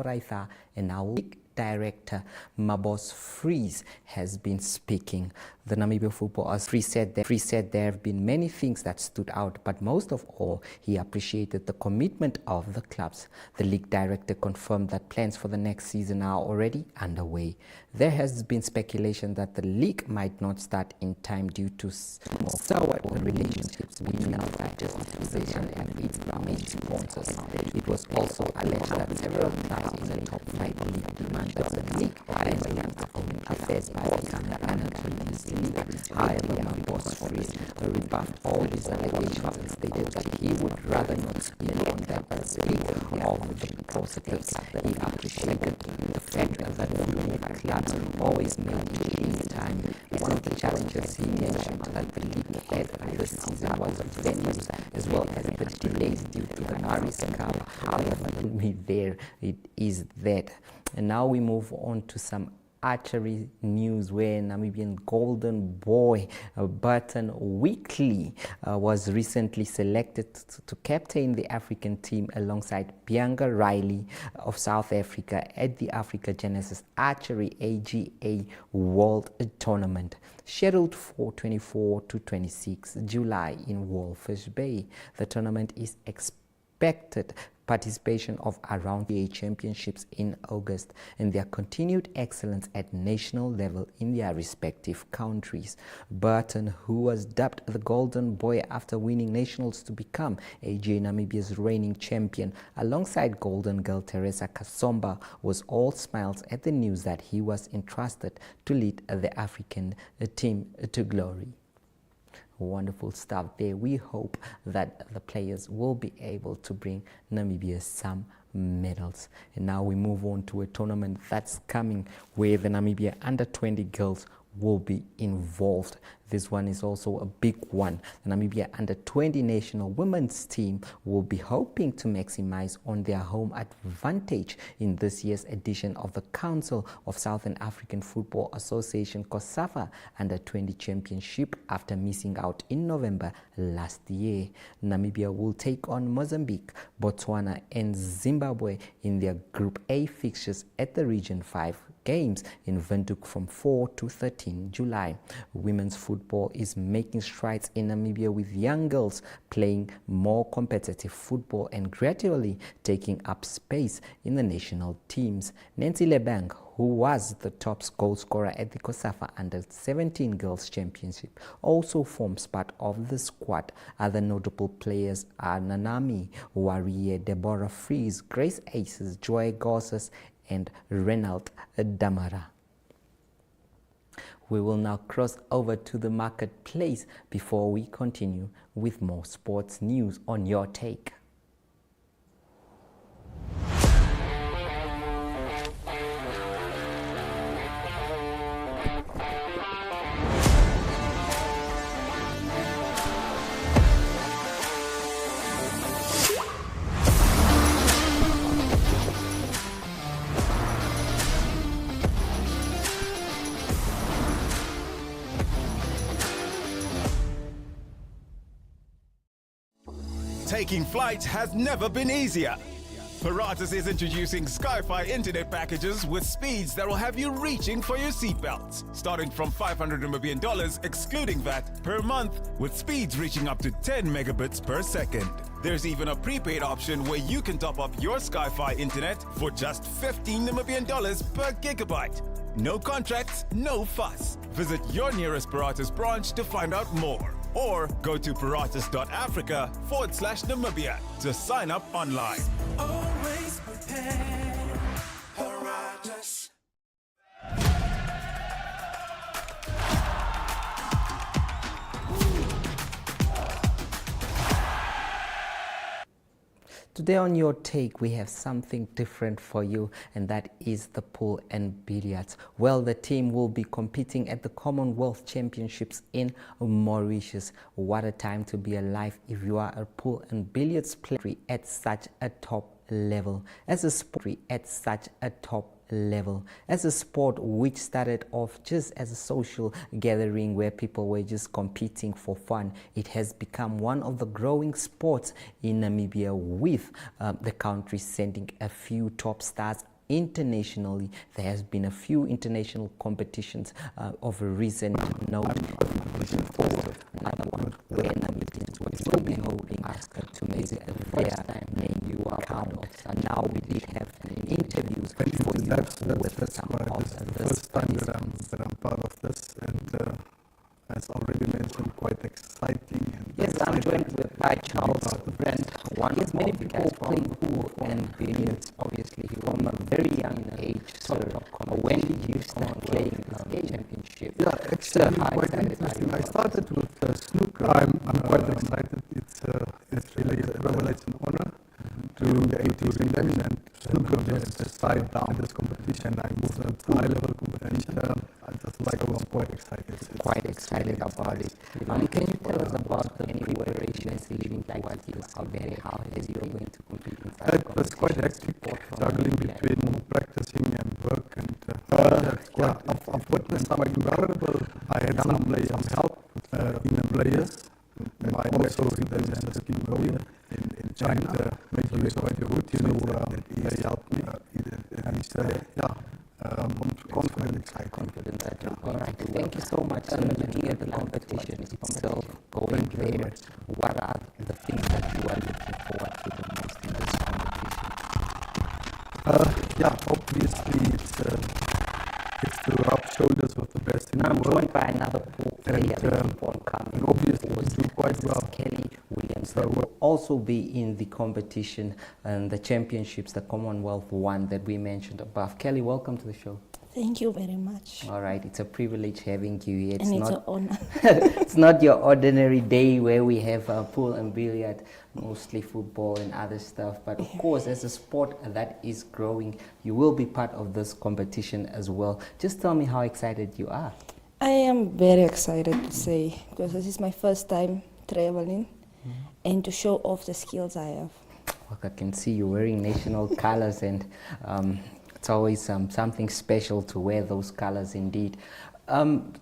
Raitha, and our league director Mabos Freeze has been speaking. The Namibia Football Freeze said there have been many things that stood out, but most of all, he appreciated the commitment of the clubs. The league director confirmed that plans for the next season are already underway. There has been speculation that the league might not start in time due to sour relationships between the Fighters Association and its major sponsors. It was also alleged that several clubs in the top 5 league demand that the league affairs by the However, Mabos Freeze rebuffed all these allegations and stated that he would rather not speak on that than speak of the positives. He appreciated the fact that the clubs always made in time. One of the challenges he mentioned that the league had this season was the venues as well as the delays due to the Maris Cup. However, there it is that. And now we move on to some archery news, where Namibian golden boy Burton Weekly was recently selected to captain the African team alongside Bianca Riley of South Africa at the Africa Genesis Archery AGA World Tournament, scheduled for 24 to 26 July in Walfish Bay. The tournament is expected participation of around the championships in August and their continued excellence at national level in their respective countries. Burton, who was dubbed the Golden Boy after winning nationals to become AGA Namibia's reigning champion, alongside Golden Girl Teresa Kasomba, was all smiles at the news that he was entrusted to lead the African team to glory. Wonderful stuff there. We hope that the players will be able to bring Namibia some medals. And now we move on to a tournament that's coming where the Namibia under-20 girls will be involved. This one is also a big one. The Namibia under-20 national women's team will be hoping to maximize on their home advantage in this year's edition of the Council of Southern African Football Association COSAFA under-20 championship after missing out in November last year. Namibia will take on Mozambique, Botswana and Zimbabwe in their Group A fixtures at the Region 5 Games in Windhoek from 4 to 13 July. Women's football is making strides in Namibia, with young girls playing more competitive football and gradually taking up space in the national teams. Nancy Lebang, who was the top goal scorer at the COSAFA Under-17 Girls Championship, also forms part of the squad. Other notable players are Nanami Warrior, Deborah Freeze, Grace Aces, Joy Gosses and Renald Damara. We will now cross over to the marketplace before we continue with more sports news on Your Take. Taking flight has never been easier. Paratus is introducing Sky-Fi internet packages with speeds that will have you reaching for your seatbelts, starting from $500 Namibian excluding VAT per month, with speeds reaching up to 10 megabits per second. There's even a prepaid option where you can top up your Sky-Fi internet for just $15 Namibian per gigabyte. No contracts, no fuss. Visit your nearest Paratus branch to find out more, or go to paratus.africa/Namibia to sign up online. Always prepared, Paratus. Today on Your Take, we have something different for you, and that is the pool and billiards. Well, the team will be competing at the Commonwealth Championships in Mauritius. What a time to be alive if you are a pool and billiards player at such a top level. As a sport at such a top level, as a sport which started off just as a social gathering where people were just competing for fun, it has become one of the growing sports in Namibia, with the country sending a few top stars internationally. There has been a few international competitions of a recent note. Another one where Namibians will be holding us to make it the first time name you are proud of. So now we did have interviews for you with some of the first time that I'm part of this, and as already mentioned, quite exciting. And yes, I'm joined by Charles Brand. One yes, many people play pool and billiards, obviously, from a very young age. So, when did you start playing this championship? Yeah, actually, quite interesting. I started with snooker. I'm quite excited. It's really a privilege and honor to relax, and snooker just side down this competition. I moved up to high-level competition. I just like I was quite excited. Quite excited about it. Can you tell us about the preparations leading towards this event? How is you going to compete in such It was quite hectic, juggling between practicing and work, and I've witnessed some incredible. I had some help in the players. I also represented the Cambodia in China, make use quite a good team. They helped me, and I'm confident, that all right. Thank you so much. And looking at the competition itself, going there, what are the things that you are looking forward to the most in this competition? Obviously it's to rub shoulders with the best in the world. I'm joined by another pool player and obviously do quite well. Kelly Williams will also be in the competition and the championships, the Commonwealth one that we mentioned above. Kelly, welcome to the show. Thank you very much. All right, it's a privilege having you here. It's an honor. It's not your ordinary day where we have pool and billiard, mostly football and other stuff. But of course, as a sport that is growing, you will be part of this competition as well. Just tell me how excited you are. I am very excited to say, because this is my first time traveling and to show off the skills I have. Look, I can see you wearing national colors, and it's always something special to wear those colors indeed.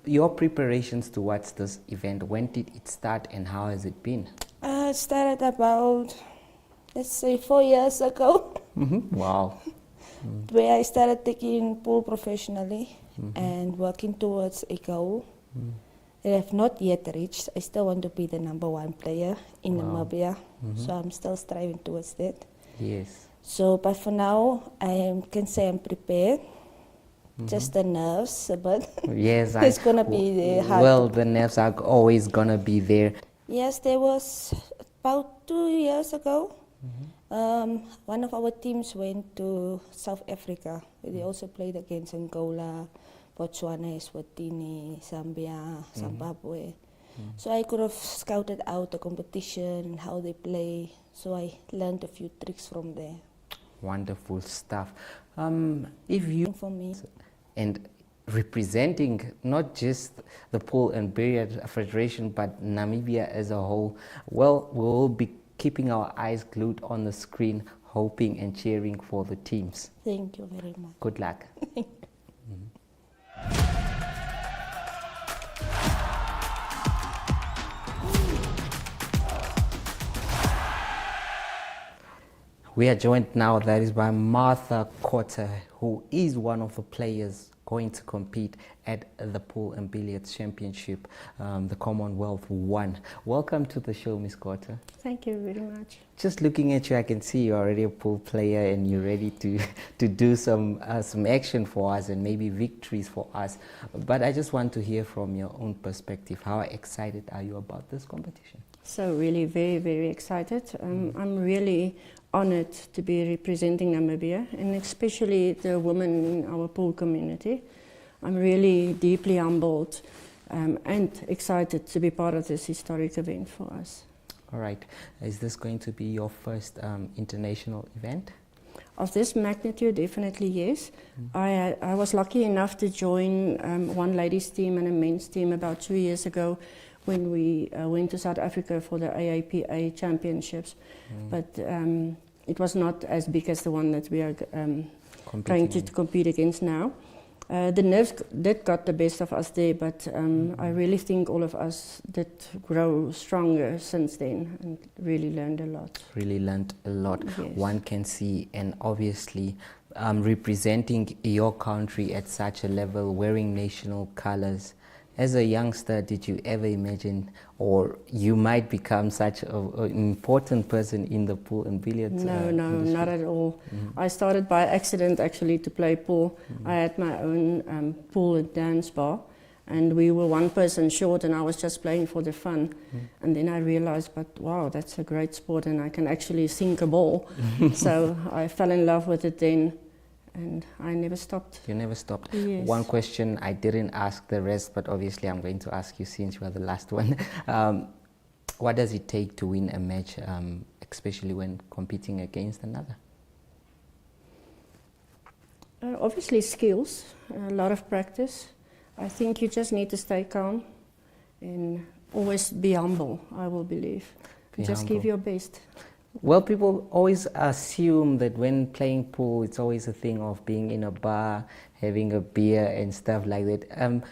Your preparations towards this event, when did it start and how has it been? It started about, let's say, 4 years ago. Wow. Where I started taking pool professionally and working towards a goal that I have not yet reached. I still want to be the #1 player in Namibia, so I'm still striving towards that. Yes. So, but for now, I can say I'm prepared. Just the nerves, but yes, it's gonna be hard. Well, the nerves are always gonna be there. Yes, there was about 2 years ago. One of our teams went to South Africa. They also played against Angola, Botswana, Eswatini, Zambia, Zimbabwe. So I could have scouted out the competition and how they play. So I learned a few tricks from there. Wonderful stuff. If you For me, and representing not just the Pool and Billiard Federation, but Namibia as a whole, well, we'll be keeping our eyes glued on the screen, hoping and cheering for the teams. thank you very much. Good luck. We are joined now, that is by Martha Cotter, who is one of the players going to compete at the Pool and Billiards Championship, the Commonwealth 1. Welcome to the show, Miss Cotter. Thank you very much. Just looking at you, I can see you're already a pool player and you're ready to do some action for us and maybe victories for us. But I just want to hear from your own perspective. How excited are you about this competition? So really very, very excited. I'm really honored to be representing Namibia, and especially the women in our pool community. I'm really deeply humbled and excited to be part of this historic event for us. All right. Is this going to be your first international event? Of this magnitude, definitely yes. I was lucky enough to join one ladies team and a men's team about 2 years ago when we went to South Africa for the AAPA championships. But it was not as big as the one that we are trying to compete against now. The nerves did got the best of us there, but I really think all of us did grow stronger since then and really learned a lot. Really learned a lot. Yes. One can see, and obviously representing your country at such a level, wearing national colors. As a youngster, did you ever imagine, or you might become such an important person in the pool and billiards? No, industry? not at all. I started by accident actually to play pool. I had my own pool and dance bar, and we were one person short, and I was just playing for the fun. And then I realized, but wow, that's a great sport, and I can actually sink a ball. So I fell in love with it then, and I never stopped. You never stopped. Yes. One question I didn't ask the rest, but obviously I'm going to ask you since you are the last one. What does it take to win a match, especially when competing against another? Obviously skills, a lot of practice. I think you just need to stay calm and always be humble, I will believe. Be Just humble. give your best. Well, people always assume that when playing pool, it's always a thing of being in a bar, having a beer and stuff like that.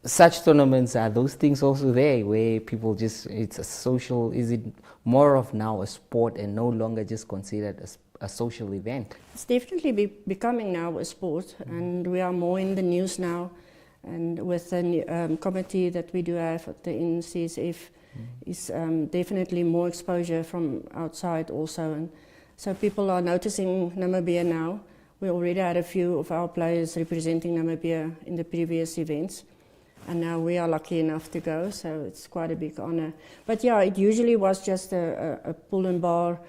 Such tournaments, are those things also there where people just, it's a social, is it more of now a sport and no longer just considered a social event? It's definitely becoming now a sport, and we are more in the news now. And with the committee that we do have at the NCSF, is definitely more exposure from outside also. And so people are noticing Namibia now. We already had a few of our players representing Namibia in the previous events. And now we are lucky enough to go, so it's quite a big honor. But yeah, it usually was just a pool and bar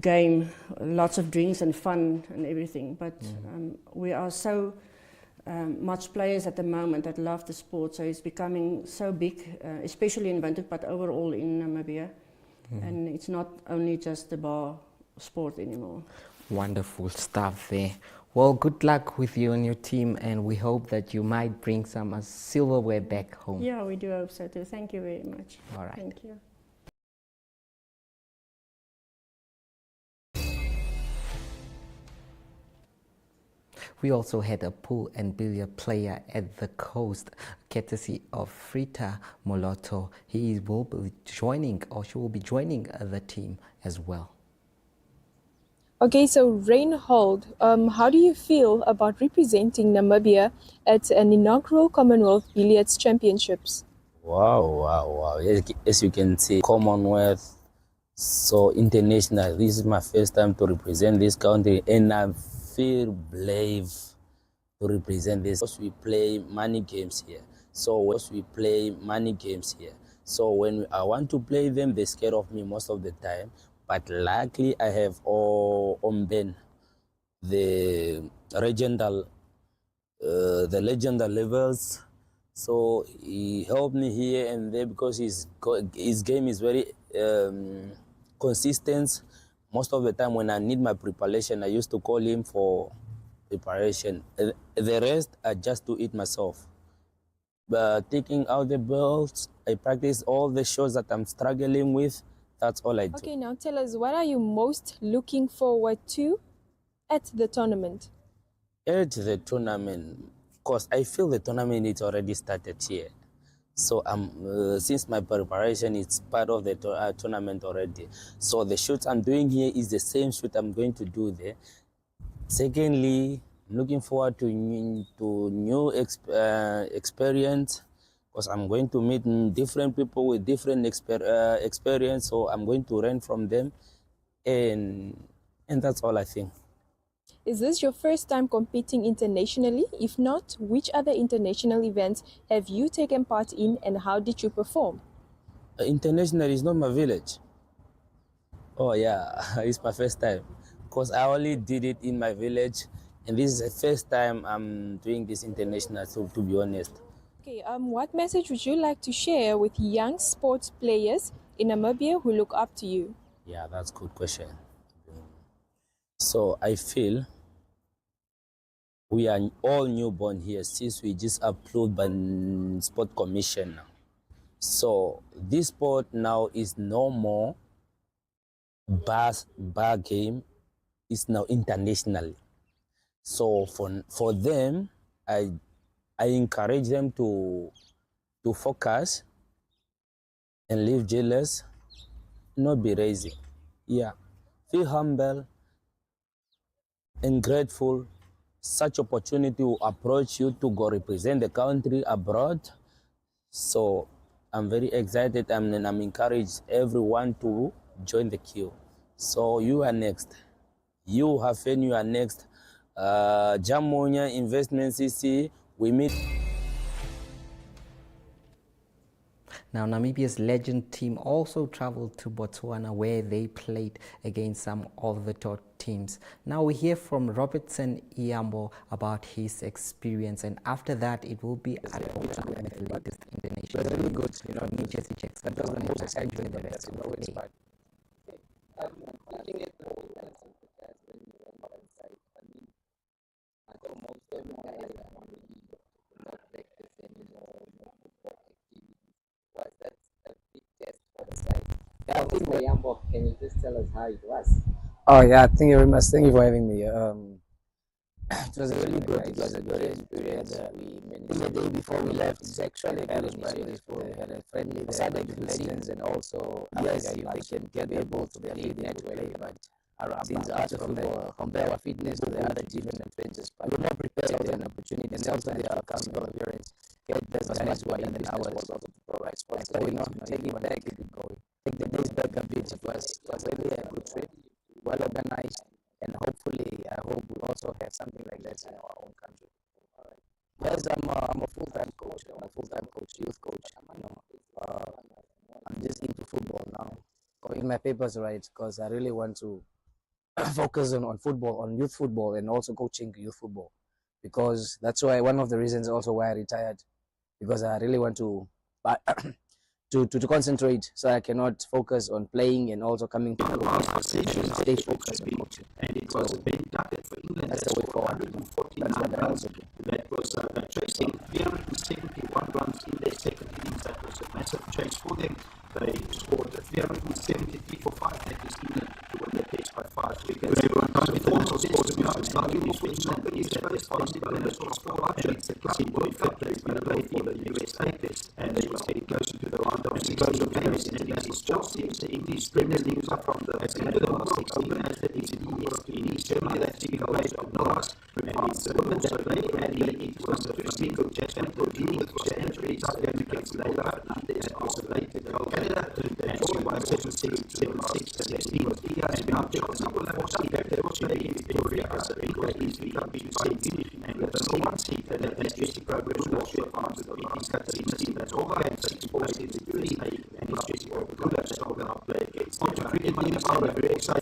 game, lots of drinks and fun and everything. But we are so much players at the moment that love the sport, so it's becoming so big, especially in Windhoek, but overall in Namibia. And it's not only just the bar sport anymore. Wonderful stuff there. Well, good luck with you and your team, and we hope that you might bring some silverware back home. Yeah, we do hope so too. Thank you very much. All right. Thank you. We also had a pool and billiard player at the coast, courtesy of Frita Moloto. He will be joining, or she will be joining the team as well. Okay, so Reinhold, how do you feel about representing Namibia at an inaugural Commonwealth Billiards Championships? Wow. As you can see, Commonwealth, so international. This is my first time to represent this country, and I feel brave to represent this. Because we play money games here. So when I want to play them, they're scared of me most of the time. But luckily, I have Omben, the legendal levels. So he helped me here and there because his game is very consistent. Most of the time when I need my preparation, I used to call him for preparation. The rest, I just do it myself. But taking out the belts, I practice all the shots that I'm struggling with. That's all I do. Okay, now tell us, what are you most looking forward to at the tournament? At the tournament, because I feel the tournament is already started here. So since my preparation is part of the tournament already. So the shoots I'm doing here is the same shoot I'm going to do there. Secondly, I'm looking forward to new experience, because I'm going to meet different people with different experience. So I'm going to learn from them, and that's all I think. Is this your first time competing internationally? If not, which other international events have you taken part in, and how did you perform? International is not my village. Oh yeah, it's my first time, because I only did it in my village, and this is the first time I'm doing this international, so to be honest. Okay, what message would you like to share with young sports players in Namibia who look up to you? Yeah, that's a good question. So I feel we are all newborn here since we just approved by Sport Commission now. So this sport now is no more bar game, it's now international. So for them, I encourage them to focus and live jealous, not be lazy. Yeah, feel humble and grateful, such opportunity will approach you to go represent the country abroad. So I'm very excited and I'm encouraged everyone to join the queue. So you are next. You have faith, you are next. Jamonia Investment CC, we meet. Now, Namibia's legend team also traveled to Botswana, where they played against some of the top teams. Now we hear from Robertson Iambo about his experience, and after that it will be at with the latest Indonesian. But really good, you know, New Jersey Jacks. that was the most exciting thing the that rest you of know, the it's day. fine. Looking at the whole concept of that when you were not inside, I mean, I thought most of the guys are really not practice anymore, no football activities. Was that a big test for the side? Yeah, I think For Yambok, can you just tell us how it was? Oh yeah, thank you very much. Thank you for having me. It was really good. It was a good experience. We the day before we left, it's actually we had a friendly there with legends, and also yes, if they can get able to play network, but since after football, compare our fitness to the other different adventures, but we're not prepared for an opportunity, and also the outcome of appearance. Get as much what in an hour was also to provide sports. So you know, take it back, keep it going. Take the days back a bit. It was really a good trip, well organized. And hopefully, I hope we also have something like that in our own country. Yes, I'm a full-time coach. I'm a full-time coach, youth coach. You know, I'm just into football now. Going my papers right because I really want to focus on football, on youth football, and also coaching youth football, because that's why one of the reasons also why I retired, because I really want to to concentrate, so I cannot focus on playing and also coming to stay focused on coaching. And it was a big target for England. That's the way forward. That's what I also do. That was chasing 371 runs in their second innings. That was a massive chase for them. They scored 373 for 5. That is England to win the test by 5 wickets. Everyone comes with also scores behind England, which not the easiest place possible, and it's also a option. See, World Cup, they've been played for the USA, and they was getting closer to the round of 16 games, and it was Chelsea, the English Premier League up from the World 16 as the in East Germany, that team played on Norris, and it's women that play, and it was the first week of January, dealing with the injuries against Labour, and there's also late to go Canada, and she won 7-6, 7-6, and their team was eager, and now Chelsea will have 14 back there, which they in Victoria, so it was easily come to see, and with the number 1 seat, and that Jesse Progress will also advance to the BT Catalina team, that's all game, 6 balls in the 3, and it's Jesse Progress, so they'll play against. Cricket team is very excited.